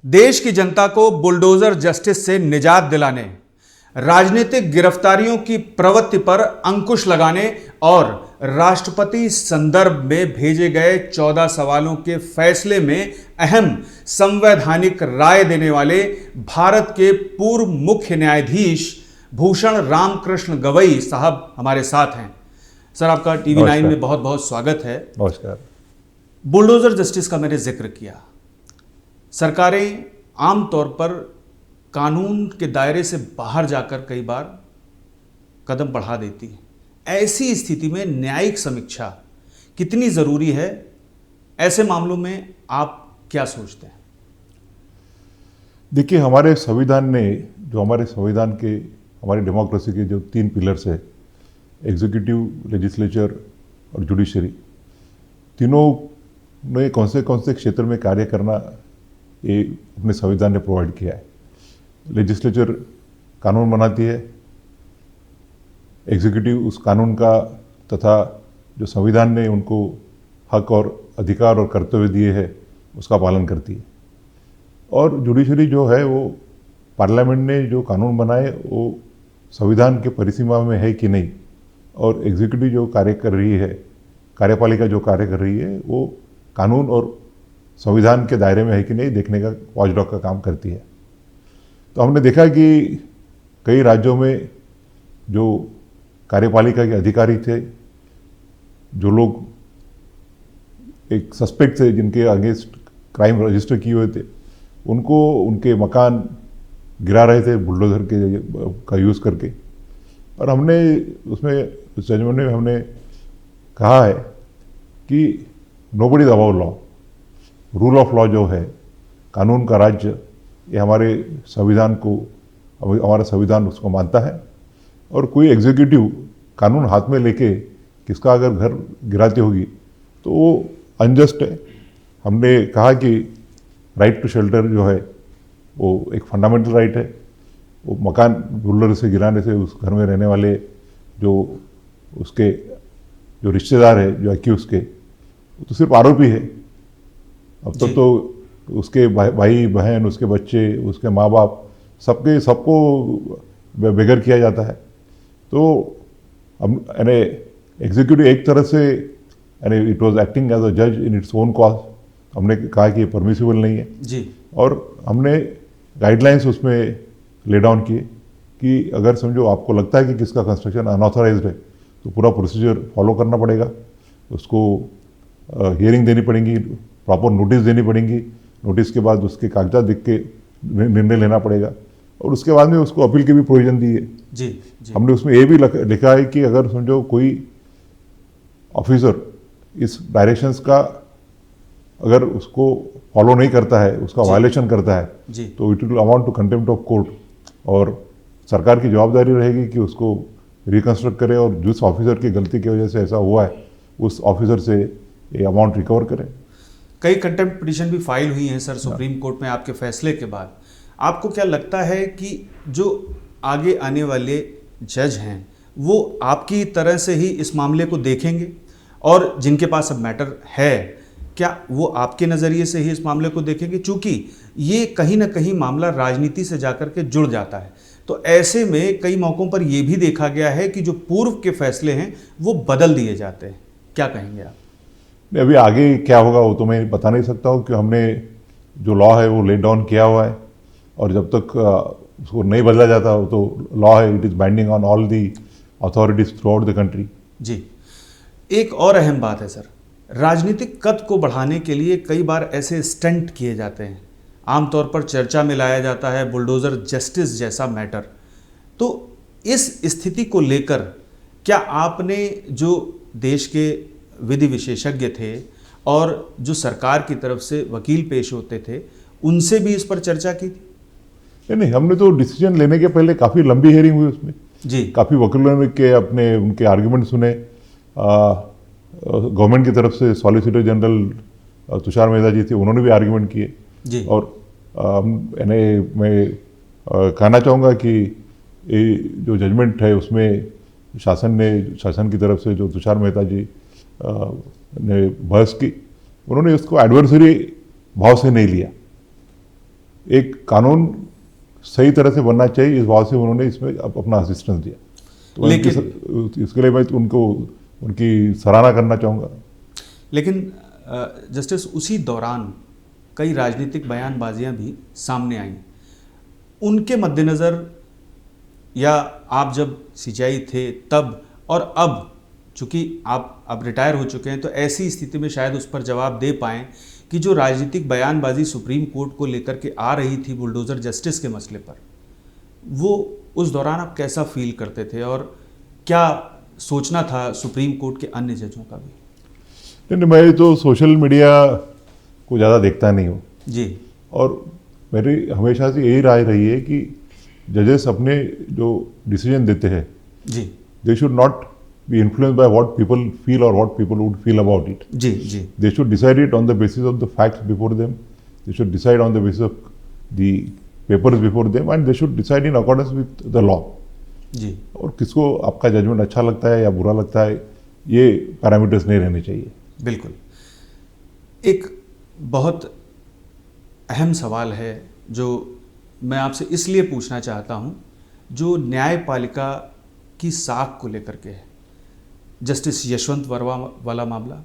देश की जनता को बुलडोजर जस्टिस से निजात दिलाने, राजनीतिक गिरफ्तारियों की प्रवृत्ति पर अंकुश लगाने और राष्ट्रपति संदर्भ में भेजे गए 14 सवालों के फैसले में अहम संवैधानिक राय देने वाले भारत के पूर्व मुख्य न्यायाधीश भूषण रामकृष्ण गवई साहब हमारे साथ हैं। सर, आपका टीवी 9 में बहुत बहुत स्वागत है। नमस्कार। बुलडोजर जस्टिस का मैंने जिक्र किया। सरकारें आमतौर पर कानून के दायरे से बाहर जाकर कई बार कदम बढ़ा देती हैं। ऐसी स्थिति में न्यायिक समीक्षा कितनी ज़रूरी है? ऐसे मामलों में आप क्या सोचते हैं? देखिए, हमारे संविधान ने हमारी डेमोक्रेसी के जो 3 पिलर्स है, एग्जीक्यूटिव, लेजिस्लेचर और जुडिशरी, तीनों ने कौन से क्षेत्र में कार्य करना ये अपने संविधान ने प्रोवाइड किया है। लेजिस्लेचर कानून बनाती है, एग्जीक्यूटिव उस कानून का तथा जो संविधान ने उनको हक और अधिकार और कर्तव्य दिए हैं उसका पालन करती है, और जुडिशरी जो है वो पार्लियामेंट ने जो कानून बनाए वो संविधान के परिसीमा में है कि नहीं, और एग्जीक्यूटिव जो कार्य कर रही है, कार्यपालिका जो कार्य कर रही है, वो कानून और संविधान के दायरे में है कि नहीं देखने का वॉचडॉग का काम करती है। तो हमने देखा कि कई राज्यों में जो कार्यपालिका के अधिकारी थे, जो लोग एक सस्पेक्ट थे जिनके अगेंस्ट क्राइम रजिस्टर किए हुए थे, उनको उनके मकान गिरा रहे थे बुलडोजर का यूज़ करके। और हमने उस जजमेंट में हमने कहा है कि nobody is above law, rule of law जो है, कानून का राज्य, ये हमारे संविधान को, हमारा संविधान उसको मानता है। और कोई एग्जीक्यूटिव कानून हाथ में लेके किसका अगर घर गिराती होगी तो वो अनजस्ट है। हमने कहा कि राइट टू शेल्टर जो है वो एक फंडामेंटल राइट है। वो मकान बुलडोजर से गिराने से उस घर में रहने वाले जो उसके जो रिश्तेदार है, जो एक्यूज के, वो तो सिर्फ आरोपी है। अब तक तो उसके भाई बहन, उसके बच्चे, उसके माँ बाप, सबको बेघर किया जाता है। तो हम यानी एग्जीक्यूटिव एक तरह से यानी it was acting as a जज इन इट्स ओन कॉज। हमने कहा कि ये परमिसिबल नहीं है जी। और हमने गाइडलाइंस उसमें ले डाउन किए कि अगर समझो आपको लगता है कि किसका कंस्ट्रक्शन अनऑथराइज्ड है तो पूरा प्रोसीजर फॉलो करना पड़ेगा, उसको हियरिंग देनी पड़ेगी, प्रॉपर नोटिस देनी पड़ेगी, नोटिस के बाद उसके कागजात देख के निर्णय लेना पड़ेगा, और उसके बाद में उसको अपील की भी प्रोविजन दी है। जी, जी। हमने उसमें ये भी लिखा है कि अगर समझो कोई ऑफिसर इस डायरेक्शंस का अगर उसको फॉलो नहीं करता है, उसका वायलेशन करता है, तो it will amount to contempt of court, और सरकार की जवाबदारी रहेगी कि उसको रिकंस्ट्रक्ट करे और जिस ऑफिसर की गलती की वजह से ऐसा हुआ है उस ऑफिसर से ये अमाउंट रिकवर करें। कई कंटेम्प्ट पिटीशन भी फाइल हुई हैं सर सुप्रीम कोर्ट में आपके फैसले के बाद। आपको क्या लगता है कि जो आगे आने वाले जज हैं वो आपकी तरह से ही इस मामले को देखेंगे, और जिनके पास अब मैटर है क्या वो आपके नज़रिए से ही इस मामले को देखेंगे? चूँकि ये कहीं ना कहीं मामला राजनीति से जाकर के जुड़ जाता है, तो ऐसे में कई मौक़ों पर यह भी देखा गया है कि जो पूर्व के फैसले हैं वो बदल दिए जाते हैं। क्या कहेंगे आप? अभी आगे क्या होगा वो तो मैं बता नहीं सकता हूँ, कि हमने जो लॉ है वो ले डाउन किया हुआ है, और जब तक उसको नहीं बदला जाता वो तो लॉ है, it is binding on all the authorities throughout the country. जी। एक और अहम बात है सर, राजनीतिक कद को बढ़ाने के लिए कई बार ऐसे स्टंट किए जाते हैं, आमतौर पर चर्चा में लाया जाता है बुलडोजर जस्टिस जैसा मैटर। तो इस स्थिति को लेकर क्या आपने जो देश के विधि विशेषज्ञ थे और जो सरकार की तरफ से वकील पेश होते थे उनसे भी इस पर चर्चा की थी? नहीं, हमने तो डिसीजन लेने के पहले काफ़ी लंबी हियरिंग हुई उसमें जी। काफ़ी वकीलों ने के उनके आर्ग्यूमेंट सुने। गवर्नमेंट की तरफ से सॉलिसिटर जनरल तुषार मेहता जी थे, उन्होंने भी आर्ग्यूमेंट किए जी। और मैं कहना चाहूँगा कि ये जो जजमेंट है उसमें शासन की तरफ से जो तुषार मेहता जी ने बहस की, उन्होंने उसको एडवर्सरी भाव से नहीं लिया। एक कानून सही तरह से बनना चाहिए, इस भाव से उन्होंने इसमें अपना असिस्टेंस दिया। तो इसके लिए मैं उनको उनकी सराहना करना चाहूँगा। लेकिन जस्टिस, उसी दौरान कई राजनीतिक बयानबाजियां भी सामने आईं। उनके मद्देनज़र या आप जब सीजेआई थे तब और अब, चूँकि आप अब रिटायर हो चुके हैं, तो ऐसी स्थिति में शायद उस पर जवाब दे पाएँ कि जो राजनीतिक बयानबाजी सुप्रीम कोर्ट को लेकर के आ रही थी बुलडोज़र जस्टिस के मसले पर, वो उस दौरान आप कैसा फील करते थे और क्या सोचना था सुप्रीम कोर्ट के अन्य जजों का भी? नहीं, मैं तो सोशल मीडिया को ज़्यादा देखता नहीं हूँ जी। और मेरी हमेशा से यही राय रही है कि जजेस अपने जो डिसीजन देते हैं जी they should not be influenced by what people feel और what people would feel about it. जी जी they should decide it on the basis of the facts before them, they should decide on the basis of the papers before them and they should decide in accordance with the law. जी। और किसको आपका judgement अच्छा लगता है या बुरा लगता है, ये पैरामीटर्स नहीं रहने चाहिए। बिल्कुल। एक बहुत अहम सवाल है जो मैं आपसे इसलिए पूछना चाहता हूं, जो न्यायपालिका की साख को लेकर के है। जस्टिस यशवंत वर्मा वाला मामला,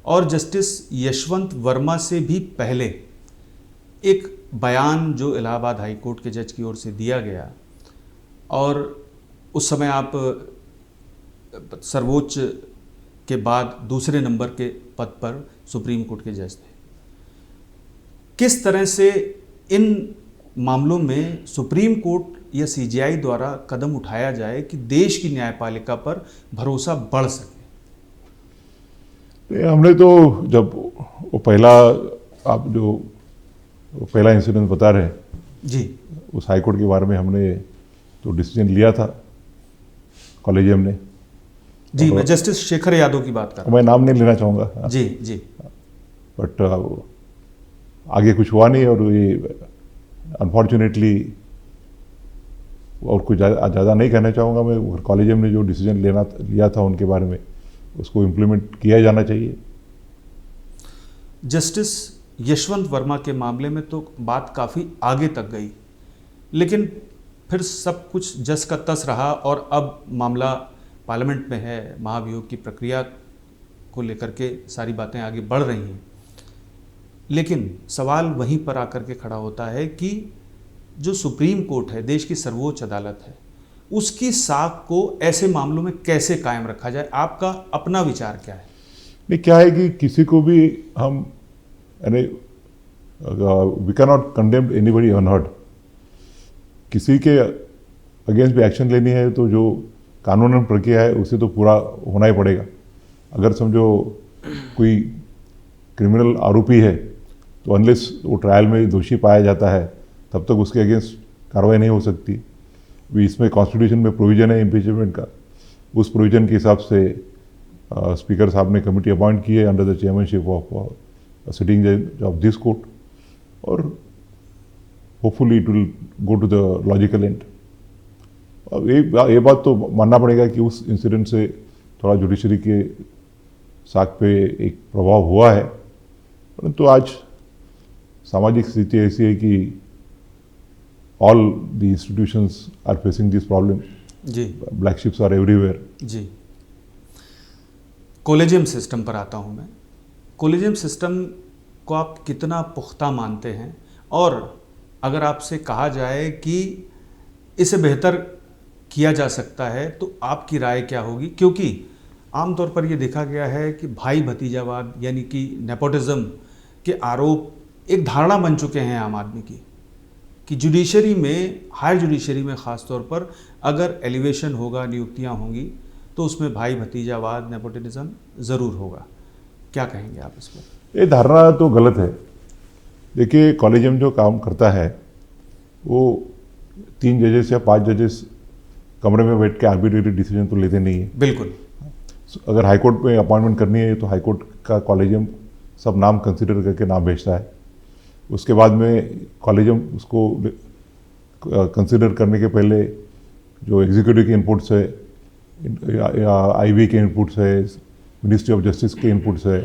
और जस्टिस यशवंत वर्मा से भी पहले एक बयान जो इलाहाबाद हाई कोर्ट के जज की ओर से दिया गया, और उस समय आप सर्वोच्च के बाद दूसरे नंबर के पद पर सुप्रीम कोर्ट के जज थे। किस तरह से इन मामलों में सुप्रीम कोर्ट या सीजेआई द्वारा कदम उठाया जाए कि देश की न्यायपालिका पर भरोसा बढ़ सके? हमने तो जब वो पहला, आप जो पहला इंसिडेंट बता रहे हैं जी, उस हाई कोर्ट के बारे में हमने तो डिसीजन लिया था कॉलेजियम ने। जी, मैं जस्टिस शेखर यादव की बात कर रहा मैं नाम नहीं लेना चाहूँगा। जी जी। बट आगे कुछ हुआ नहीं और ये अनफॉर्चुनेटली, और कुछ ज़्यादा नहीं कहना चाहूँगा मैं। कॉलेजियम ने जो डिसीजन लिया था उनके बारे में, उसको इम्प्लीमेंट किया जाना चाहिए। जस्टिस यशवंत वर्मा के मामले में तो बात काफ़ी आगे तक गई, लेकिन फिर सब कुछ जस का तस रहा और अब मामला पार्लियामेंट में है। महाभियोग की प्रक्रिया को लेकर के सारी बातें आगे बढ़ रही हैं, लेकिन सवाल वहीं पर आकर के खड़ा होता है कि जो सुप्रीम कोर्ट है, देश की सर्वोच्च अदालत है, उसकी साख को ऐसे मामलों में कैसे कायम रखा जाए? आपका अपना विचार क्या है? नहीं, क्या है कि किसी को भी हम, यानी we can not condemn anybody unheard. किसी के अगेंस्ट भी एक्शन लेनी है तो जो कानूनन प्रक्रिया है उसे तो पूरा होना ही पड़ेगा। अगर समझो कोई क्रिमिनल आरोपी है तो अनलेस वो ट्रायल में दोषी पाया जाता है तब तक उसके अगेंस्ट कार्रवाई नहीं हो सकती। भी इसमें कॉन्स्टिट्यूशन में प्रोविज़न है इम्पीचमेंट का, उस प्रोविज़न के हिसाब से स्पीकर साहब ने कमेटी अपॉइंट की है under the chairmanship of sitting जज ऑफ दिस कोर्ट, और hopefully it will go to the logical end. अब ये बात तो मानना पड़ेगा कि उस इंसिडेंट से थोड़ा जुडिशरी के साख पे एक प्रभाव हुआ है, परंतु आज सामाजिक स्थिति ऐसी है कि all the institutions are facing this problem. जी, ब्लैक शिप्स आर एवरीवेयर। जी। कॉलेजियम सिस्टम पर आता हूँ मैं। कॉलेजियम सिस्टम को आप कितना पुख्ता मानते हैं, और अगर आपसे कहा जाए कि इसे बेहतर किया जा सकता है तो आपकी राय क्या होगी? क्योंकि आमतौर पर यह देखा गया है कि भाई भतीजावाद यानी कि नेपोटिज्म के आरोप एक धारणा बन चुके हैं आम आदमी की, कि जुडिशरी में, हायर जुडिशरी में ख़ास तौर पर अगर एलिवेशन होगा, नियुक्तियां होंगी, तो उसमें भाई भतीजावाद, नेपोटिज्म ज़रूर होगा। क्या कहेंगे आप इस पर? ये धारणा तो गलत है। देखिए, कॉलेजियम जो काम करता है वो 3 जजेस या 5 जजेस कमरे में बैठ के आर्बिट्रेरी डिसीजन तो लेते नहीं है। बिल्कुल। अगर हाईकोर्ट में अपॉइंटमेंट करनी है तो हाईकोर्ट का कॉलेजियम सब नाम कंसिडर करके नाम भेजता है। उसके बाद में कॉलेजियम उसको कंसिडर करने के पहले जो एग्जीक्यूटिव के इनपुट्स है, या आईवी के इनपुट्स है, मिनिस्ट्री ऑफ जस्टिस के इनपुट्स है,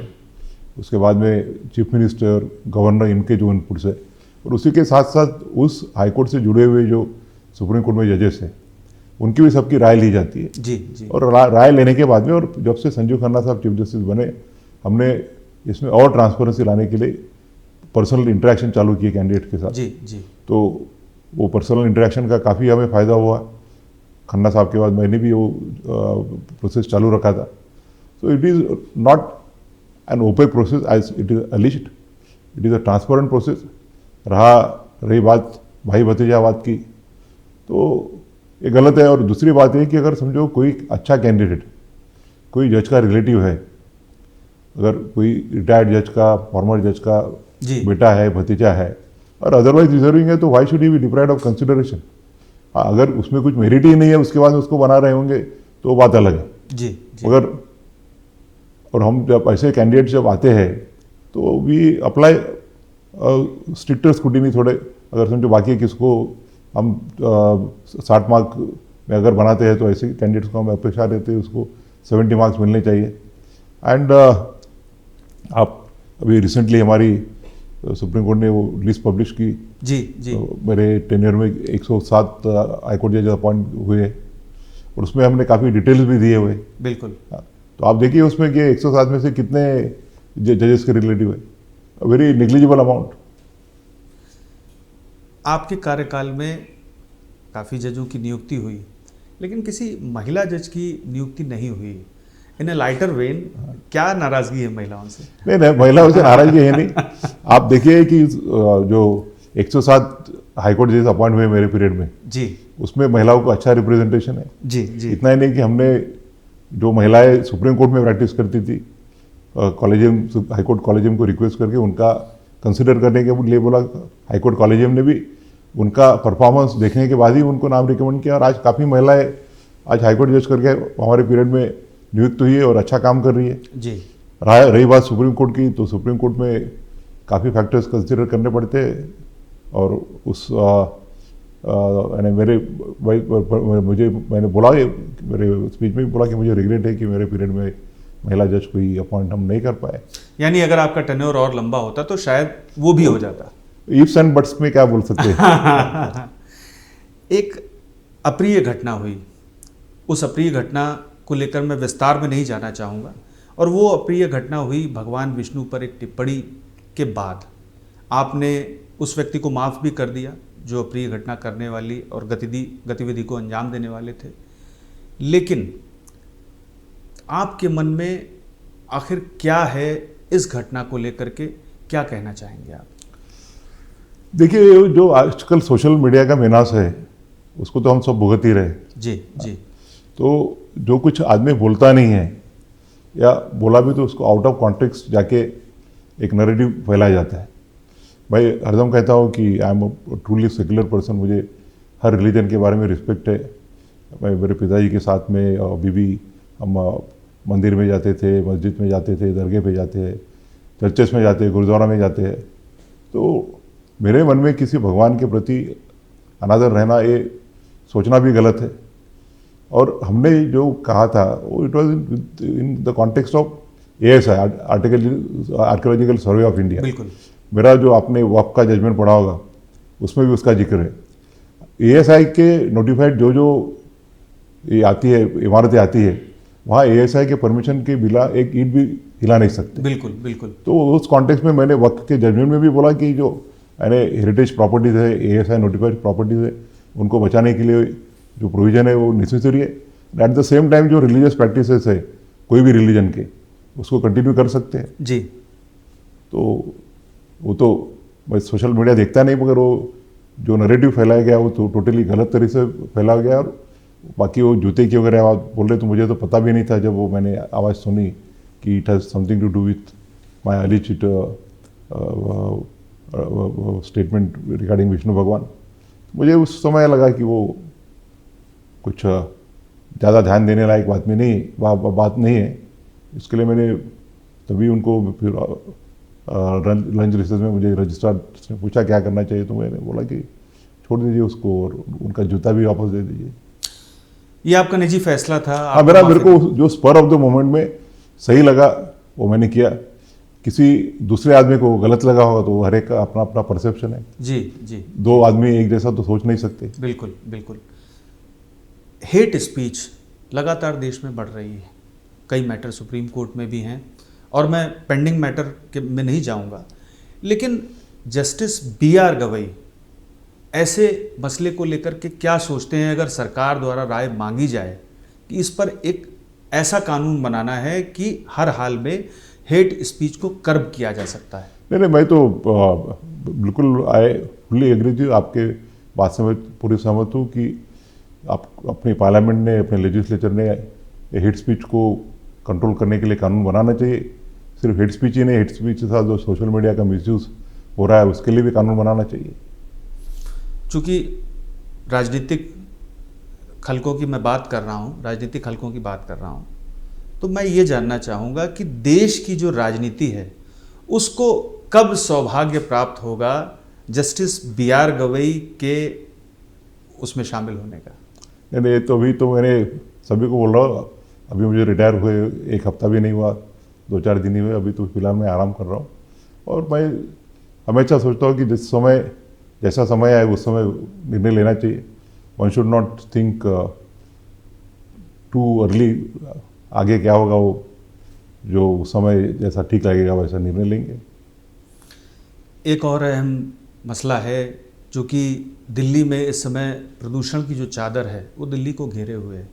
उसके बाद में चीफ मिनिस्टर, गवर्नर, इनके जो इनपुट्स है, और उसी के साथ साथ उस हाईकोर्ट से जुड़े हुए जो सुप्रीम कोर्ट में जजेस हैं उनकी भी सबकी राय ली जाती है। जी जी। और राय लेने के बाद में, और जब से संजीव खन्ना साहब चीफ जस्टिस बने, हमने इसमें और ट्रांसपेरेंसी लाने के लिए पर्सनल इंटरेक्शन चालू किए कैंडिडेट के साथ। जी जी। तो वो पर्सनल इंटरेक्शन का काफ़ी हमें फ़ायदा हुआ। खन्ना साहब के बाद मैंने भी वो प्रोसेस चालू रखा था। So it is not an opaque process as it is alleged, it is a transparent process. रही बात भाई भतीजावाद की, तो ये गलत है। और दूसरी बात है कि अगर समझो कोई अच्छा कैंडिडेट, कोई जज का रिलेटिव है, अगर कोई रिटायर्ड जज का, फॉर्मर जज का बेटा है, भतीजा है, और अदरवाइज डिजर्विंग है, तो why should he B deprived of consideration. अगर उसमें कुछ मेरिट ही नहीं है, उसके बाद उसको बना रहे होंगे तो वो बात अलग है। जी, जी। मगर और हम जब ऐसे कैंडिडेट जब आते हैं तो वी अप्लाई स्ट्रिक्टर स्क्रूटिनी थोड़े। अगर समझो बाकी किसको हम 60 मार्क में अगर बनाते हैं तो ऐसे कैंडिडेट्स को हम अपेक्षा रहते हैं उसको 70 मार्क्स मिलने चाहिए। एंड आप अभी रिसेंटली हमारी सुप्रीम कोर्ट ने वो लिस्ट पब्लिश की। जी जी। तो मेरे टेन्योर में 107 हाईकोर्ट जज अपॉइंट हुए और उसमें हमने काफ़ी डिटेल्स भी दिए हुए। बिल्कुल। तो आप देखिए उसमें कि 107 में से कितने जजेस के रिलेटिव है, वेरी नेग्लिजिबल अमाउंट। आपके कार्यकाल में काफ़ी जजों की नियुक्ति हुई, लेकिन किसी महिला जज की नियुक्ति नहीं हुई। इन लाइटर वेन, क्या नाराजगी है महिलाओं से? नहीं, महिलाओं से नाराजगी है नहीं। आप देखिए कि जो 107 हाईकोर्ट जजेस अपॉइंट हुए मेरे पीरियड में, जी, उसमें महिलाओं को अच्छा रिप्रेजेंटेशन है। जी जी। इतना ही नहीं कि हमने जो महिलाएं सुप्रीम कोर्ट में प्रैक्टिस करती थी, कॉलेजियम, हाईकोर्ट कॉलेजियम को रिक्वेस्ट करके उनका कंसिडर करने के लिए बोला। हाईकोर्ट कॉलेजियम ने भी उनका परफॉर्मेंस देखने के बाद ही उनको नाम रिकमेंड किया। और आज काफ़ी महिलाएं आज हाईकोर्ट जज करके हमारे पीरियड में नियुक्त हुई है और अच्छा काम कर रही है। जी। रही बात सुप्रीम कोर्ट की, तो सुप्रीम कोर्ट में काफ़ी फैक्टर्स कंसिडर करने पड़ते हैं। और उस मैंने बोला, मेरे स्पीच में भी बोला कि मुझे रिग्रेट है कि मेरे पीरियड में महिला जज कोई अपॉइंट हम नहीं कर पाए। यानी अगर आपका टेन्योर और लंबा होता तो शायद वो भी हो जाता। इफ्स एंड बट्स में क्या बोल सकते हैं। एक अप्रिय घटना हुई, उस अप्रिय घटना को लेकर मैं विस्तार में नहीं जाना चाहूँगा। और वो अप्रिय घटना हुई भगवान विष्णु पर एक टिप्पणी के बाद। आपने उस व्यक्ति को माफ़ भी कर दिया जो अप्रिय घटना करने वाली और गतिविधि को अंजाम देने वाले थे, लेकिन आपके मन में आखिर क्या है इस घटना को लेकर के, क्या कहना चाहेंगे आप? देखिए, जो आजकल सोशल मीडिया का विनाश है उसको तो हम सब भुगत ही रहे। जी जी। तो जो कुछ आदमी बोलता नहीं है या बोला भी तो उसको आउट ऑफ कॉन्टेक्स्ट जाके एक नैरेटिव फैलाया जाता है। भाई हरदम कहता हूँ कि I am a truly secular person, मुझे हर रिलीजन के बारे में रिस्पेक्ट है। मैं मेरे पिताजी के साथ में अभी भी हम मंदिर में जाते थे, मस्जिद में जाते थे, दरगाह पे जाते हैं, चर्चेस में जाते हैं, गुरुद्वारा में जाते हैं। तो मेरे मन में किसी भगवान के प्रति अनादर रहना, ये सोचना भी गलत है। और हमने जो कहा था वो it was in the context of ASI, archaeological survey of India. बिल्कुल। मेरा जो आपने वक्फ का जजमेंट पढ़ा होगा उसमें भी उसका जिक्र है। ASI के नोटिफाइड जो ये आती है, इमारतें आती है, वहाँ ASI के परमिशन के बिना एक ईंट भी हिला नहीं सकते। बिल्कुल बिल्कुल। तो उस कॉन्टेक्स्ट में मैंने वक्फ के जजमेंट में भी बोला कि जो हेरिटेज प्रॉपर्टीज़ है, ASI नोटिफाइड प्रॉपर्टीज़ है, उनको बचाने के लिए जो प्रोविज़न है वो नेसेसरी है। एट द सेम टाइम जो रिलीजियस प्रैक्टिसेस है कोई भी रिलीजन के, उसको कंटिन्यू कर सकते हैं। जी। तो वो तो मैं सोशल मीडिया देखता नहीं, मगर वो जो नैरेटिव फैलाया गया वो तो टोटली गलत तरीके से फैला गया। और बाकी वो जूते की वगैरह आवाज़ बोल रहे, तो मुझे तो पता भी नहीं था जब वो मैंने आवाज़ सुनी कि it has something to do with my alleged statement regarding Vishnu Bhagwan. मुझे उस समय लगा कि वो कुछ ज़्यादा ध्यान देने लायक बात नहीं है। इसके लिए मैंने तभी उनको फिर लंच रिसेस में मुझे रजिस्ट्रार ने पूछा क्या करना चाहिए, तो मैंने बोला कि छोड़ दीजिए उसको और उनका जूता भी वापस दे दीजिए। ये आपका निजी फैसला था? हाँ, मेरे को जो स्पर ऑफ द मोमेंट में सही लगा वो मैंने किया। किसी दूसरे आदमी को गलत लगा होगा तो हर एक का अपना अपना परसेप्शन है। जी जी, दो आदमी एक जैसा तो सोच नहीं सकते। बिल्कुल बिल्कुल। हेट स्पीच लगातार देश में बढ़ रही है, कई मैटर सुप्रीम कोर्ट में भी हैं और मैं पेंडिंग मैटर के में नहीं जाऊंगा, लेकिन जस्टिस BR गवई ऐसे मसले को लेकर के क्या सोचते हैं? अगर सरकार द्वारा राय मांगी जाए कि इस पर एक ऐसा कानून बनाना है कि हर हाल में हेट स्पीच को कर्ब किया जा सकता है। नहीं, मैं तो बिल्कुल आई फुल्ली एग्री थी आपके बात से, मैं पूरी सहमत हूँ कि आप अपने पार्लियामेंट ने, अपने लेजिस्लेचर ने हेट स्पीच को कंट्रोल करने के लिए कानून बनाना चाहिए। सिर्फ हेट स्पीच ही नहीं, हेट स्पीच के साथ जो सोशल मीडिया का मिसयूज़ हो रहा है उसके लिए भी कानून बनाना चाहिए। चूँकि राजनीतिक खलकों की मैं बात कर रहा हूँ, राजनीतिक खलकों की बात कर रहा हूँ, तो मैं ये जानना चाहूँगा कि देश की जो राजनीति है उसको कब सौभाग्य प्राप्त होगा जस्टिस BR गवई के उसमें शामिल होने का? नहीं, ये तो अभी तो मैंने सभी को बोल रहा हूँ, अभी मुझे रिटायर हुए 1 हफ्ता भी नहीं हुआ, 2-4 दिन ही हुए, अभी तो फिलहाल मैं आराम कर रहा हूँ। और मैं हमेशा सोचता हूँ कि जिस समय जैसा समय आए उस समय निर्णय लेना चाहिए। One should not think too early, आगे क्या होगा वो जो उस समय जैसा ठीक लगेगा वैसा निर्णय लेंगे। एक और अहम मसला है जो कि दिल्ली में इस समय प्रदूषण की जो चादर है वो दिल्ली को घेरे हुए है।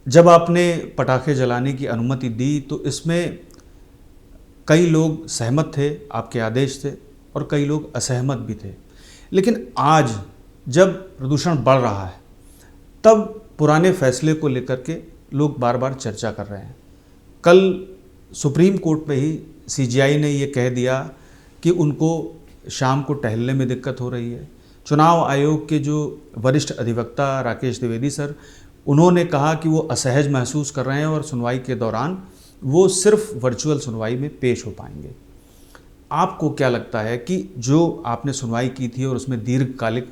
जब आपने पटाखे जलाने की अनुमति दी तो इसमें कई लोग सहमत थे आपके आदेश से और कई लोग असहमत भी थे, लेकिन आज जब प्रदूषण बढ़ रहा है तब पुराने फैसले को लेकर के लोग बार बार चर्चा कर रहे हैं। कल सुप्रीम कोर्ट में ही CGI ने ये कह दिया कि उनको शाम को टहलने में दिक्कत हो रही है। चुनाव आयोग के जो वरिष्ठ अधिवक्ता राकेश द्विवेदी सर, उन्होंने कहा कि वो असहज महसूस कर रहे हैं और सुनवाई के दौरान वो सिर्फ वर्चुअल सुनवाई में पेश हो पाएंगे। आपको क्या लगता है कि जो आपने सुनवाई की थी और उसमें दीर्घकालिक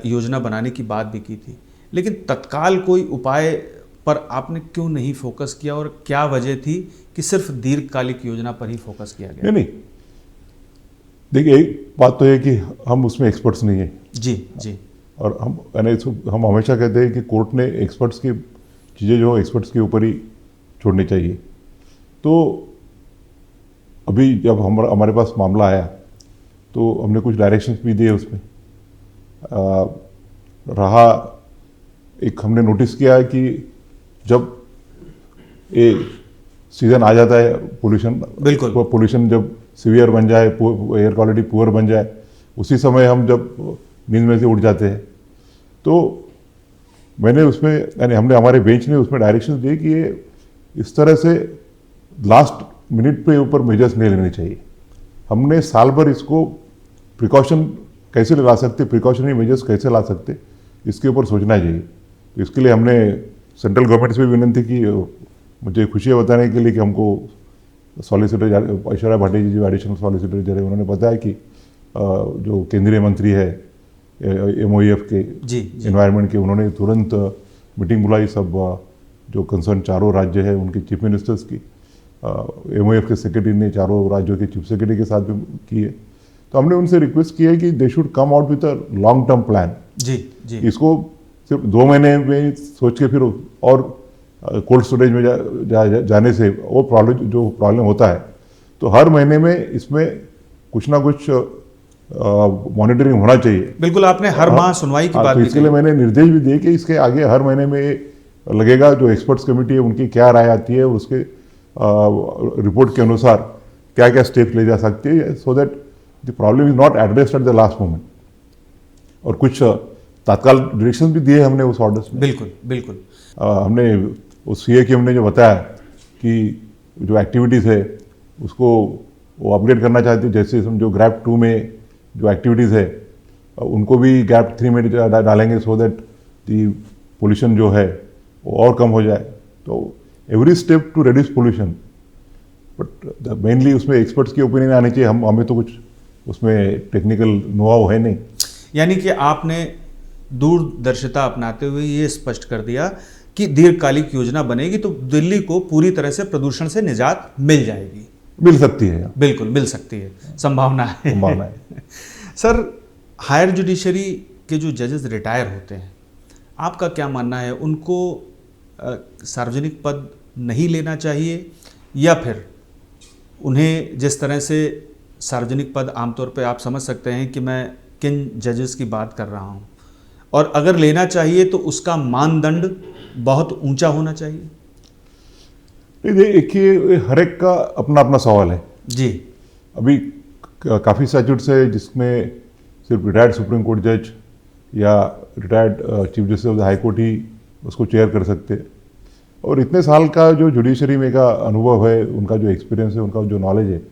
योजना बनाने की बात भी की थी, लेकिन तत्काल कोई उपाय पर आपने क्यों नहीं फोकस किया और क्या वजह थी कि सिर्फ दीर्घकालिक योजना पर ही फोकस किया गया? नहीं, देखिए एक बात तो है कि हम उसमें एक्सपर्ट्स नहीं हैं। जी जी। और हम हमेशा कहते हैं कि कोर्ट ने एक्सपर्ट्स की चीज़ें जो एक्सपर्ट्स के ऊपर ही छोड़नी चाहिए। तो अभी जब हमारे पास मामला आया तो हमने कुछ डायरेक्शंस भी दिए उसमें। रहा एक हमने नोटिस किया है कि जब ये सीज़न आ जाता है पोल्यूशन जब सीवियर बन जाए, एयर क्वालिटी पुअर बन जाए, उसी समय हम जब नींद में से उठ जाते हैं। तो मैंने उसमें यानी हमने हमारे बेंच ने उसमें डायरेक्शन दिए कि ये इस तरह से लास्ट मिनट पे ऊपर मेजर्स नहीं लेने चाहिए। हमने साल भर इसको प्रिकॉशन कैसे ला सकते, प्रिकॉशनरी मेजर्स कैसे ला सकते, इसके ऊपर सोचना चाहिए। तो इसके लिए हमने सेंट्रल गवर्नमेंट से भी विनती की, मुझे खुशी है बताने के लिए कि हमको सॉलिसिटर ऐश्वर्या भाटी जी जो एडिशनल सॉलिसिटर जनरल, उन्होंने बताया कि जो केंद्रीय मंत्री है MOEF के एनवायरनमेंट के, उन्होंने तुरंत मीटिंग बुलाई सब जो कंसर्न चारों राज्य है उनके चीफ मिनिस्टर्स की। MOEF के सेक्रेटरी ने चारों राज्यों के चीफ सेक्रेटरी के साथ भी की है। तो हमने उनसे रिक्वेस्ट की है कि they should come out with a long term plan. जी जी। इसको सिर्फ 2 महीने में सोच के फिर और कोल्ड स्टोरेज में जाने से वो प्रॉब्लम होता है। तो हर महीने में इसमें कुछ ना कुछ मॉनिटरिंग होना चाहिए। बिल्कुल, आपने हर माह सुनवाई की बात तो इसके लिए मैंने निर्देश भी दिए कि इसके आगे हर महीने में लगेगा जो एक्सपर्ट्स कमेटी है उनकी क्या राय आती है, उसके रिपोर्ट के अनुसार क्या क्या स्टेप्स ले जा सकते हैं, so that the problem is not addressed at the last moment. और कुछ तत्काल डायरेक्शन भी दिए हमने उस ऑर्डर्स में। बिल्कुल बिल्कुल। हमने उस CA की हमने जो बताया कि जो एक्टिविटीज़ है उसको वो अपग्रेड करना चाहते हैं, जैसे हम जो GRAP 2 में जो एक्टिविटीज़ है उनको भी GRAP 3 में डालेंगे, सो दैट दी पोल्यूशन जो है वो और कम हो जाए। तो every step to reduce pollution, but mainly उसमें एक्सपर्ट्स की ओपिनियन आनी चाहिए। हमें तो कुछ उसमें टेक्निकल नो-हाउ है नहीं। यानी कि आपने दूरदर्शिता अपनाते हुए ये स्पष्ट कर दिया कि दीर्घकालिक योजना बनेगी तो दिल्ली को पूरी तरह से प्रदूषण से निजात मिल जाएगी। मिल सकती है। बिल्कुल मिल सकती है, संभावना है। संभावना है। सर, हायर जुडिशरी के जो जजेस रिटायर होते हैं, आपका क्या मानना है, उनको सार्वजनिक पद नहीं लेना चाहिए, या फिर उन्हें जिस तरह से सार्वजनिक पद आमतौर पे आप समझ सकते हैं कि मैं किन जजेस की बात कर रहा हूँ, और अगर लेना चाहिए तो उसका मानदंड बहुत ऊंचा होना चाहिए? देखिए, हर एक का अपना अपना सवाल है जी। अभी काफ़ी स्टैट्यूट्स है जिसमें सिर्फ रिटायर्ड सुप्रीम कोर्ट जज या retired chief justice of the high court ही उसको चेयर कर सकते हैं, और इतने साल का जो जुडिशरी में का अनुभव है, उनका जो एक्सपीरियंस है, उनका जो नॉलेज है,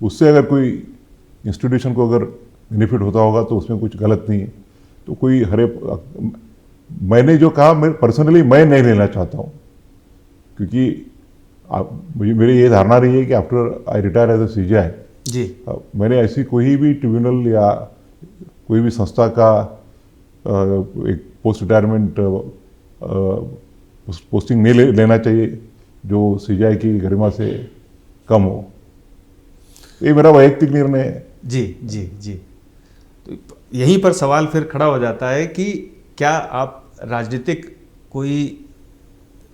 उससे अगर कोई इंस्टीट्यूशन को अगर बेनिफिट होता होगा तो उसमें कुछ गलत नहीं है। तो कोई मैंने जो कहा, मैं पर्सनली मैं नहीं लेना चाहता हूँ, क्योंकि मेरी ये धारणा रही है कि after I retire as a CJI जी, मैंने ऐसी कोई भी ट्रिब्यूनल या कोई भी संस्था का एक पोस्ट रिटायरमेंट पोस्टिंग नहीं लेना चाहिए जो सीजेआई की गरिमा से कम हो। ये मेरा वैयक्तिक निर्णय है। जी जी जी। तो यहीं पर सवाल फिर खड़ा हो जाता है कि क्या आप राजनीतिक कोई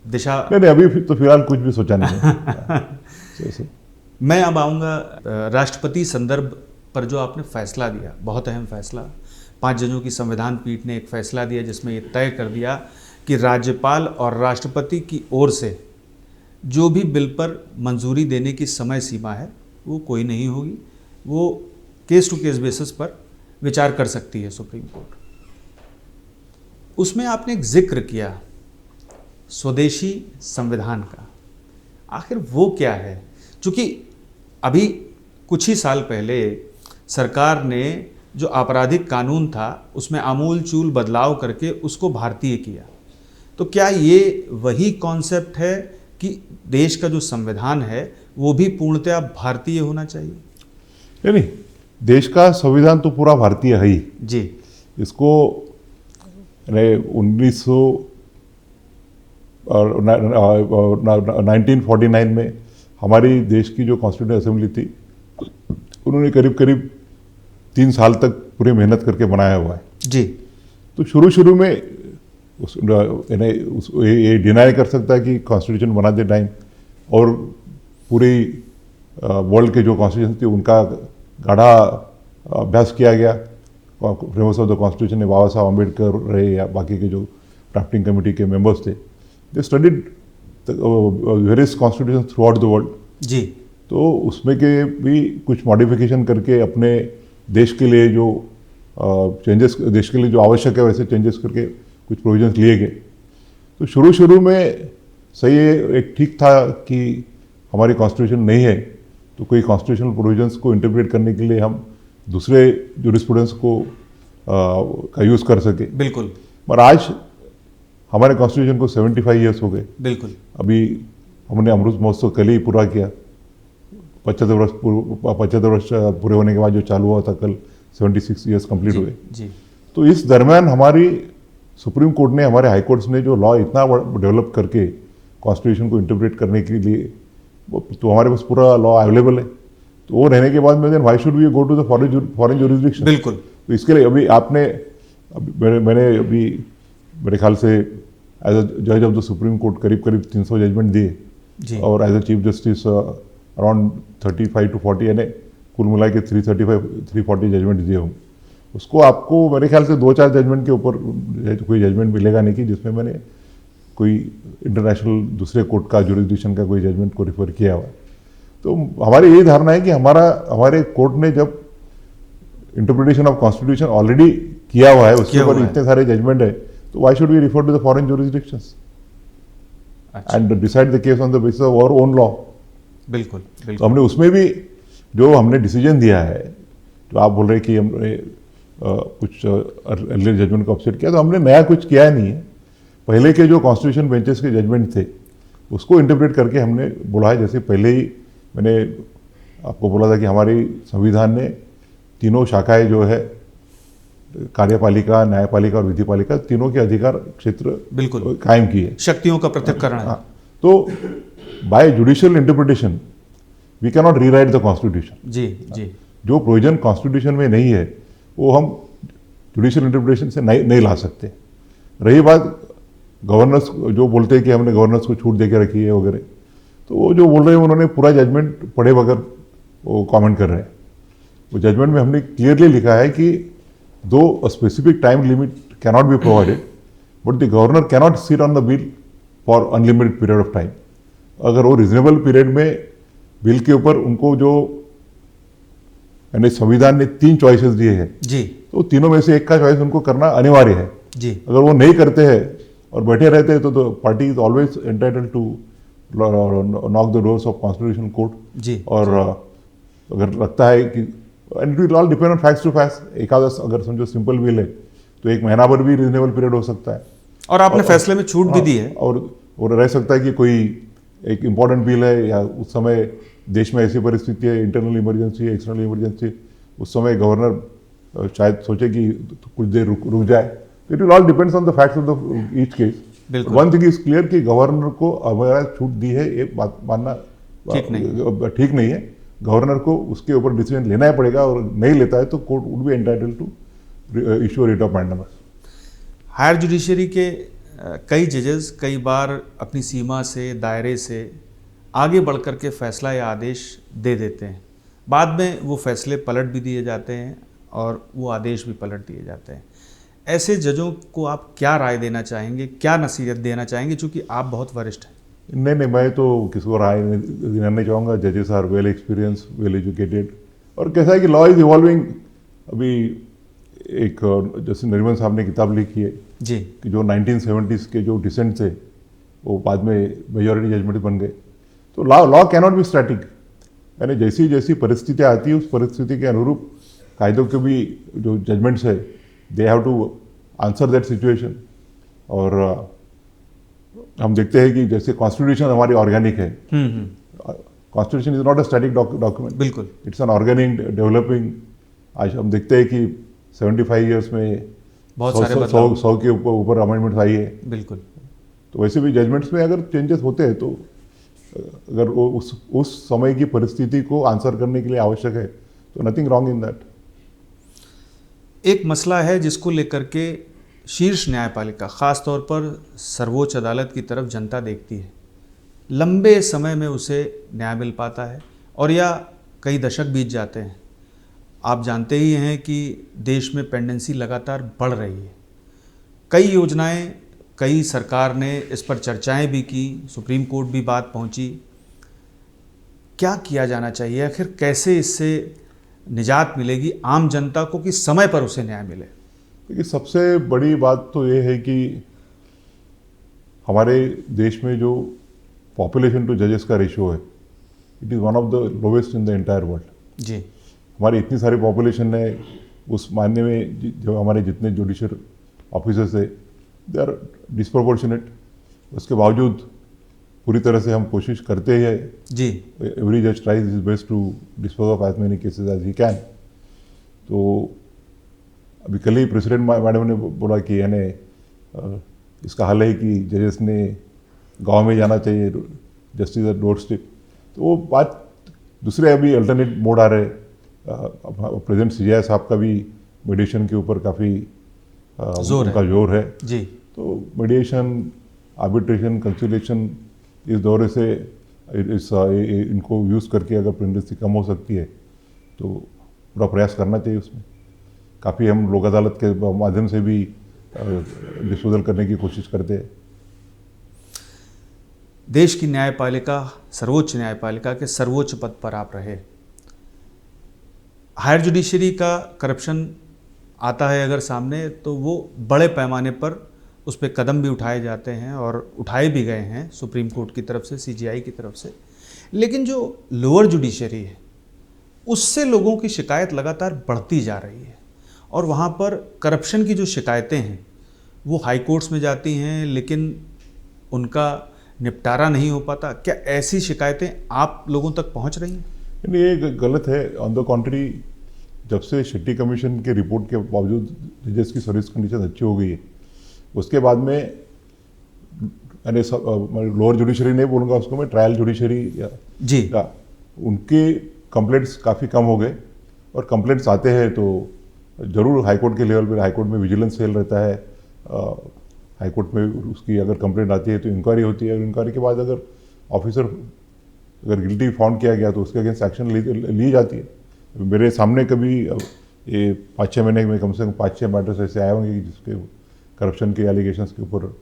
दिशा? नहीं, अभी तो फिलहाल कुछ भी सोचा नहीं है। मैं अब आऊँगा राष्ट्रपति संदर्भ पर जो आपने फैसला दिया, बहुत अहम फैसला। 5 जजों की संविधान पीठ ने एक फैसला दिया जिसमें ये तय कर दिया कि राज्यपाल और राष्ट्रपति की ओर से जो भी बिल पर मंजूरी देने की समय सीमा है वो कोई नहीं होगी, वो केस टू केस बेसिस पर विचार कर सकती है सुप्रीम कोर्ट। उसमें आपने एक जिक्र किया स्वदेशी संविधान का, आखिर वो क्या है? क्योंकि अभी कुछ ही साल पहले सरकार ने जो आपराधिक कानून था उसमें आमूल चूल बदलाव करके उसको भारतीय किया, तो क्या ये वही कॉन्सेप्ट है कि देश का जो संविधान है वो भी पूर्णतः भारतीय होना चाहिए? नहीं, देश का संविधान तो पूरा भारतीय है ही जी। इसको 1949 में हमारी देश की जो कॉन्स्टिट्यूंट असेंबली थी, उन्होंने करीब करीब 3 साल तक पूरी मेहनत करके बनाया हुआ है। जी। तो शुरू में ये डिनाई कर सकता है कि कॉन्स्टिट्यूशन बनाते टाइम और पूरी वर्ल्ड के जो कॉन्स्टिट्यूशन थी उनका गाढ़ा अभ्यास किया गया। फ्रेमर्स ऑफ द कॉन्स्टिट्यूशन में बाबा साहब अम्बेडकर रहे या बाकी के जो ड्राफ्टिंग कमेटी के मेंबर्स थे, they studied various constitution throughout the world. जी। तो उसमें के भी कुछ मॉडिफिकेशन करके अपने देश के लिए जो चेंजेस, देश के लिए जो आवश्यक है वैसे चेंजेस करके कुछ प्रोविजंस लिए गए। तो शुरू में सही है, एक ठीक था कि हमारी कॉन्स्टिट्यूशन नहीं है तो कोई कॉन्स्टिट्यूशनल प्रोविजंस को इंटरप्रेट करने के लिए हम दूसरे जूरिस्प्रूडेंस को का यूज़ कर सके। बिल्कुल। पर आज हमारे कॉन्स्टिट्यूशन को 75 ईयर्स हो गए। बिल्कुल। अभी हमने अमृत महोत्सव कल ही पूरा किया। 75 वर्ष पूरे होने के बाद जो चालू हुआ था कल 76 ईयर्स कंप्लीट हुए। जी। तो इस दरमियान हमारी सुप्रीम कोर्ट ने, हमारे हाई कोर्ट्स ने जो लॉ इतना डेवलप करके कॉन्स्टिट्यूशन को इंटरप्रेट करने के लिए, तो हमारे पास पूरा लॉ अवेलेबल है। तो वो रहने के बाद में then why should we go to the foreign jurisdiction? बिल्कुल। तो इसके लिए अभी मैंने अभी मेरे ख्याल से एज अ जज ऑफ द सुप्रीम कोर्ट करीब 300 जजमेंट दिए, और as a chief justice around 35 to 40 यानी कुल मिला के 340 जजमेंट दिए होंगे। उसको आपको मेरे ख्याल से 2-4 जजमेंट के ऊपर कोई जजमेंट मिलेगा नहीं कि जिसमें मैंने कोई इंटरनेशनल दूसरे कोर्ट का जुरिसडिक्शन का कोई जजमेंट को रिफर किया हुआ है। तो हमारी यही धारणा है कि हमारे कोर्ट ने जब इंटरप्रिटेशन ऑफ कॉन्स्टिट्यूशन ऑलरेडी किया हुआ है, उसके ऊपर इतने सारे जजमेंट है, तो why should we refer to the foreign jurisdictions and decide the case on the basis of our own law? बिल्कुल। तो हमने उसमें भी जो हमने डिसीजन दिया है, तो आप बोल रहे कि हमने कुछ अर्लियर जजमेंट को अपसेट किया, तो हमने नया कुछ किया नहीं है। पहले के जो कॉन्स्टिट्यूशन बेंचेस के जजमेंट थे उसको इंटरप्रेट करके हमने बोला है। जैसे पहले ही मैंने आपको बोला था कि हमारी संविधान ने तीनों शाखाएं जो है, कार्यपालिका, न्यायपालिका और विधिपालिका, तीनों के अधिकार क्षेत्र बिल्कुल कायम किए, शक्तियों का पृथक्करण है। तो by judicial interpretation we can not rewrite the constitution. जी जी। जो प्रोविजन कॉन्स्टिट्यूशन में नहीं है वो हम जुडिशियल इंटरप्रिटेशन से नहीं ला सकते। रही बात गवर्नर्स जो बोलते हैं कि हमने गवर्नर्स को छूट दे के रखी है वगैरह, तो वो जो बोल रहे हैं उन्होंने पूरा जजमेंट पढ़े बगैर वो कमेंट कर रहे हैं। वो जजमेंट में हमने क्लियरली लिखा है कि दो specific time limit cannot be provided but the governor cannot sit on the bill for unlimited period of time. अगर वो रिजनेबल पीरियड में बिल के ऊपर उनको जो यानी संविधान ने 3 चॉइसेस दिए हैं जी, तो तीनों में से एक का चॉइस उनको करना अनिवार्य है। जी, अगर वो नहीं करते हैं और बैठे रहते हैं तो party is always entitled to knock the doors of constitution court. जी। और अगर लगता है कि and it will all depend on facts to facts. एकादश अगर समझो सिंपल बिल है तो 1 महीना भर भी रीजनेबल पीरियड हो सकता है। और आपने फैसले में छूट भी दी है। और रह सकता है कि कोई एक इम्पॉर्टेंट बिल है या उस समय देश में ऐसी परिस्थिति है, इंटरनल इमरजेंसी है, एक्सटर्नल इमरजेंसी, उस समय गवर्नर शायद सोचे कि कुछ देर रुक जाए। It will all depends on the facts of the each case. One thing is clear कि गवर्नर को हमारा छूट दी है ये बात मानना ठीक नहीं है। गवर्नर को उसके ऊपर डिसीजन लेना ही पड़ेगा और नहीं लेता है तो court would be entitled to issue writ of mandamus. Higher judiciary के कई जजेस कई बार अपनी सीमा से, दायरे से आगे बढ़ कर के फैसला या आदेश दे देते हैं। बाद में वो फैसले पलट भी दिए जाते हैं और वो आदेश भी पलट दिए जाते हैं। ऐसे जजों को आप क्या राय देना चाहेंगे, क्या नसीहत देना चाहेंगे, चूँकि आप बहुत वरिष्ठ हैं? नहीं, मैं तो किसी राय देना चाहूँगा। जजेस are well experience, well educated. और कैसा है कि लॉ इज इवॉल्विंग। अभी एक जैसे नरीमन साहब ने किताब लिखी है जी कि जो 1970s के जो डिसेंट थे वो बाद में मेजॉरिटी जजमेंट बन गए। तो लॉ कैनॉट बी स्टैटिक, यानी जैसी जैसी परिस्थितियाँ आती है उस परिस्थिति के अनुरूप कायदों के भी जो जजमेंट्स है they have to answer that situation. और हम देखते हैं कि जैसे कॉन्स्टिट्यूशन हमारी ऑर्गेनिक है। Constitution is not a static document, बिल्कुल, इट्स एन ऑर्गेनिक डेवलपिंग। आज हम देखते हैं कि 75 ईयर्स में बहुत सारे बदलाव, 100 के ऊपर अमेंडमेंट्स आई है। बिल्कुल। तो वैसे भी जजमेंट्स में अगर चेंजेस होते हैं तो अगर वो उस समय की परिस्थिति को आंसर करने के लिए आवश्यक है तो नथिंग रॉन्ग इन दैट। एक मसला है जिसको लेकर के शीर्ष न्यायपालिका, ख़ास तौर पर सर्वोच्च अदालत की तरफ जनता देखती है। लंबे समय में उसे न्याय मिल पाता है और या कई दशक बीत जाते हैं। आप जानते ही हैं कि देश में पेंडेंसी लगातार बढ़ रही है। कई योजनाएं, कई सरकार ने इस पर चर्चाएं भी की, सुप्रीम कोर्ट भी बात पहुंची। क्या किया जाना चाहिए आखिर? कैसे इससे निजात मिलेगी आम जनता को कि समय पर उसे न्याय मिले? देखिए, सबसे बड़ी बात तो ये है कि हमारे देश में जो पॉपुलेशन टू जजेस का रेशियो है it is one of the lowest in the entire world. जी, हमारी इतनी सारी पॉपुलेशन है, उस मायने में जो हमारे जितने जुडिशियल ऑफिसर्स है दे आर डिस्प्रोपोर्शनेट। उसके बावजूद पूरी तरह से हम कोशिश करते हैं जी, एवरी जज tries his best to dispose of as many cases as he can. तो अभी कल ही प्रेसिडेंट मैडम ने बोला कि यानी इसका हल है कि जजेस ने गांव में जाना चाहिए, जस्टिस एट डोर स्टेप। तो वो बात दूसरे अभी अल्टरनेट मोड आ रहे। प्रेसिडेंट सीजेआई साहब का भी मीडिएशन के ऊपर काफ़ी उनका जोर है जी। तो मीडिएशन, आर्बिट्रेशन, कंसिलिएशन इस दौरे से इनको यूज़ करके अगर पेंडेंसी कम हो सकती है तो पूरा प्रयास करना चाहिए। उसमें काफ़ी हम लोक अदालत के माध्यम से भी डिस्पोजल करने की कोशिश करते हैं। देश की न्यायपालिका, सर्वोच्च न्यायपालिका के सर्वोच्च पद पर आप रहे। हायर जुडिशरी का करप्शन आता है अगर सामने तो वो बड़े पैमाने पर उस पर कदम भी उठाए जाते हैं और उठाए भी गए हैं सुप्रीम कोर्ट की तरफ से, सीजीआई की तरफ से। लेकिन जो लोअर जुडिशरी है उससे लोगों की शिकायत लगातार बढ़ती जा रही है और वहाँ पर करप्शन की जो शिकायतें हैं वो हाई कोर्ट्स में जाती हैं लेकिन उनका निपटारा नहीं हो पाता। क्या ऐसी शिकायतें आप लोगों तक पहुँच रही हैं? ये गलत है। ऑन द कॉन्ट्री, जब से शेट्टी कमीशन के रिपोर्ट के बावजूद जजेस की सर्विस कंडीशन अच्छी हो गई है, उसके बाद में यानी लोअर जुडिशरी नहीं बोलूँगा उसको मैं, ट्रायल जुडिशरी जी, उनके कंप्लेंट्स काफ़ी कम हो गए, और कंप्लेंट्स आते हैं तो ज़रूर हाईकोर्ट के लेवल पर, हाईकोर्ट में विजिलेंस सेल रहता है, हाईकोर्ट में उसकी अगर कंप्लेंट आती है तो इंक्वायरी होती है, और इंक्वायरी के बाद अगर ऑफिसर अगर गिल्टी फाउंड किया गया तो उसके अगेंस्ट एक्शन ली जाती है। मेरे सामने कभी ये 5-6 महीने में कम से कम 5-6 मैटर्स ऐसे आए होंगे जिसके करप्शन के एलिगेशंस के ऊपर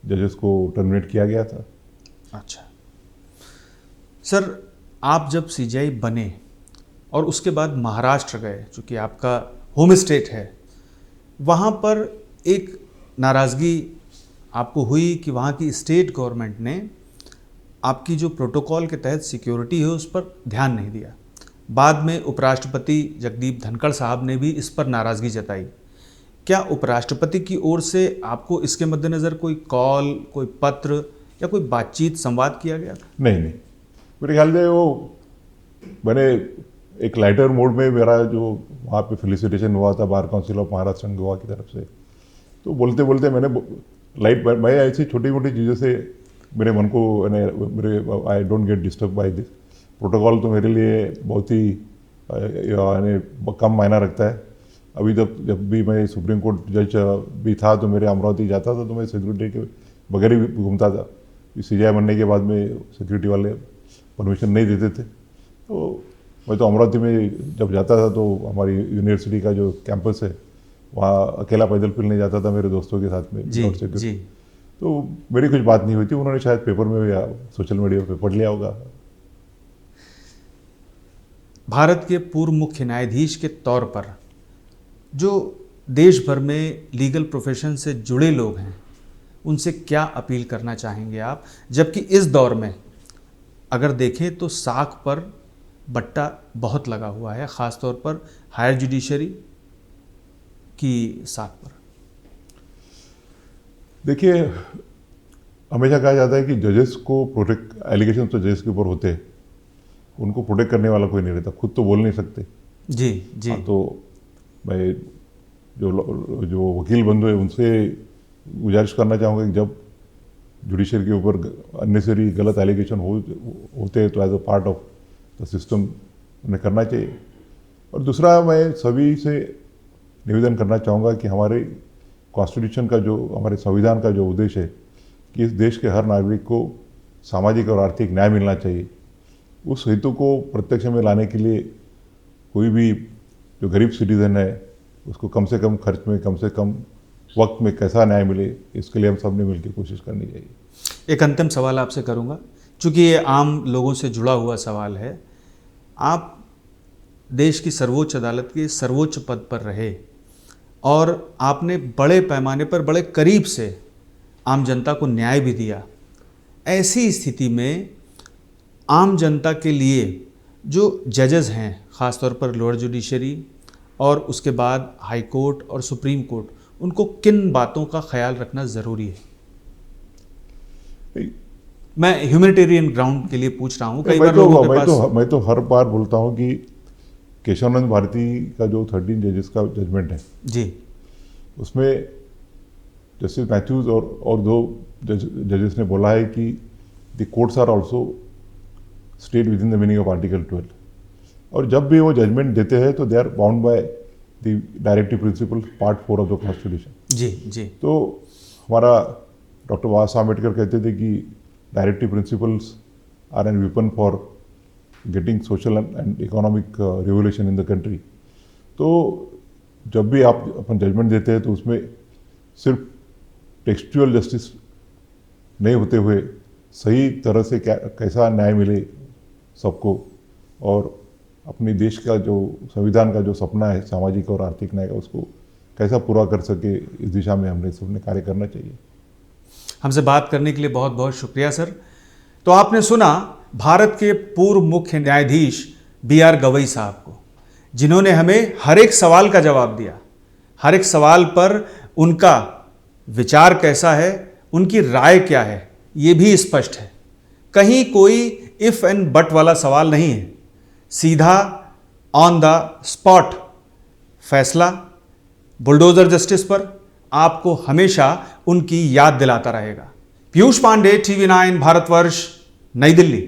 जजेस को टर्मिनेट किया गया था। अच्छा सर, आप जब सीजीआई बने और उसके बाद महाराष्ट्र गए, चूँकि आपका होम स्टेट है, वहाँ पर एक नाराज़गी आपको हुई कि वहाँ की स्टेट गवर्नमेंट ने आपकी जो प्रोटोकॉल के तहत सिक्योरिटी है उस पर ध्यान नहीं दिया। बाद में उपराष्ट्रपति जगदीप धनखड़ साहब ने भी इस पर नाराज़गी जताई। क्या उपराष्ट्रपति की ओर से आपको इसके मद्देनज़र कोई कॉल, कोई पत्र या कोई बातचीत, संवाद किया गया था? नहीं, मेरे ख्याल से वो मैंने एक लाइटर मोड में मेरा जो वहाँ पे फेलिसिटेशन हुआ था bar council of Maharashtra and Goa की तरफ से, तो बोलते बोलते मैंने मैं ऐसी छोटी मोटी चीज़ों से मेरे मन को मेरे I don't get disturb by this. Protocol तो मेरे लिए बहुत ही कम मायना रखता है। अभी जब भी मैं सुप्रीम कोर्ट जज भी था तो मेरे अमरावती जाता था तो मैं सिक्योरिटी के बगैर ही घूमता था। सीजीआई बनने के बाद में सिक्योरिटी वाले परमिशन नहीं देते थे, तो मैं तो अमरावती में जब जाता था तो हमारी यूनिवर्सिटी का जो कैंपस है वहाँ अकेला पैदल फिरने जाता था मेरे दोस्तों के साथ में। जी। तो मेरी कुछ बात नहीं हुई थी, उन्होंने शायद पेपर में या सोशल मीडिया पे पढ़ लिया होगा। भारत के पूर्व मुख्य न्यायाधीश के तौर पर जो देश भर में लीगल प्रोफेशन से जुड़े लोग हैं, उनसे क्या अपील करना चाहेंगे आप, जबकि इस दौर में अगर देखें तो साख पर बट्टा बहुत लगा हुआ है, ख़ास तौर पर हायर जुडिशरी की साख पर? देखिए, हमेशा कहा जाता है कि जजेस को प्रोटेक्ट, एलिगेशन तो जजेस के ऊपर होते हैं, उनको प्रोटेक्ट करने वाला कोई नहीं रहता, खुद तो बोल नहीं सकते। जी। हाँ, तो मैं जो वकील बंधु है उनसे गुजारिश करना चाहूँगा कि जब जुडिशरी के ऊपर अननेसेसरी गलत एलिगेशन होते हैं तो as a part of the system उन्हें करना चाहिए। और दूसरा, मैं सभी से निवेदन करना चाहूँगा कि हमारे कॉन्स्टिट्यूशन का, जो हमारे संविधान का जो उद्देश्य है कि इस देश के हर नागरिक को सामाजिक और आर्थिक न्याय मिलना चाहिए, उस हेतु को प्रत्यक्ष में लाने के लिए कोई भी जो गरीब सिटीज़न है उसको कम से कम खर्च में, कम से कम वक्त में कैसा न्याय मिले, इसके लिए हम सब ने मिलकर कोशिश करनी चाहिए। एक अंतिम सवाल आपसे करूँगा, चूँकि ये आम लोगों से जुड़ा हुआ सवाल है। आप देश की सर्वोच्च अदालत के सर्वोच्च पद पर रहे और आपने बड़े पैमाने पर, बड़े करीब से आम जनता को न्याय भी दिया। ऐसी स्थिति में आम जनता के लिए जो जजेस हैं, ख़ासतौर पर लोअर जुडिशरी और उसके बाद हाई कोर्ट और सुप्रीम कोर्ट, उनको किन बातों का ख्याल रखना ज़रूरी है? मैं ह्यूमैनिटेरियन ग्राउंड के लिए पूछ रहा हूँ। कई बार लोगों के पास मैं तो हर बार बोलता हूँ कि केशवानंद भारती का जो 13 जजेस का जजमेंट है जी, उसमें जस्टिस मैथ्यूज और 2 जजेस ने बोला है कि the courts are also state within the meaning of article 12, और जब भी वो जजमेंट देते हैं तो they are bound by the directive principle part 4 of the constitution. जी। तो हमारा डॉक्टर बाबा साहब अम्बेडकर कहते थे कि directive principles are an weapon for getting social and economic revolution in the country. तो जब भी आप अपन जजमेंट देते हैं तो उसमें सिर्फ टेक्सचुअल जस्टिस नहीं होते हुए सही तरह से कैसा न्याय मिले सबको, और अपने देश का जो संविधान का जो सपना है सामाजिक और आर्थिक न्याय का, उसको कैसा पूरा कर सके, इस दिशा में हमने सबने कार्य करना चाहिए। हमसे बात करने के लिए बहुत बहुत शुक्रिया सर। तो आपने सुना भारत के पूर्व मुख्य न्यायाधीश BR गवई साहब को, जिन्होंने हमें हर एक सवाल का जवाब दिया। हर एक सवाल पर उनका विचार कैसा है, उनकी राय क्या है, ये भी स्पष्ट है। कहीं कोई इफ एंड बट वाला सवाल नहीं है, सीधा ऑन द स्पॉट फैसला बुलडोजर जस्टिस पर आपको हमेशा उनकी याद दिलाता रहेगा। पीयूष पांडे, TV9 भारतवर्ष, नई दिल्ली।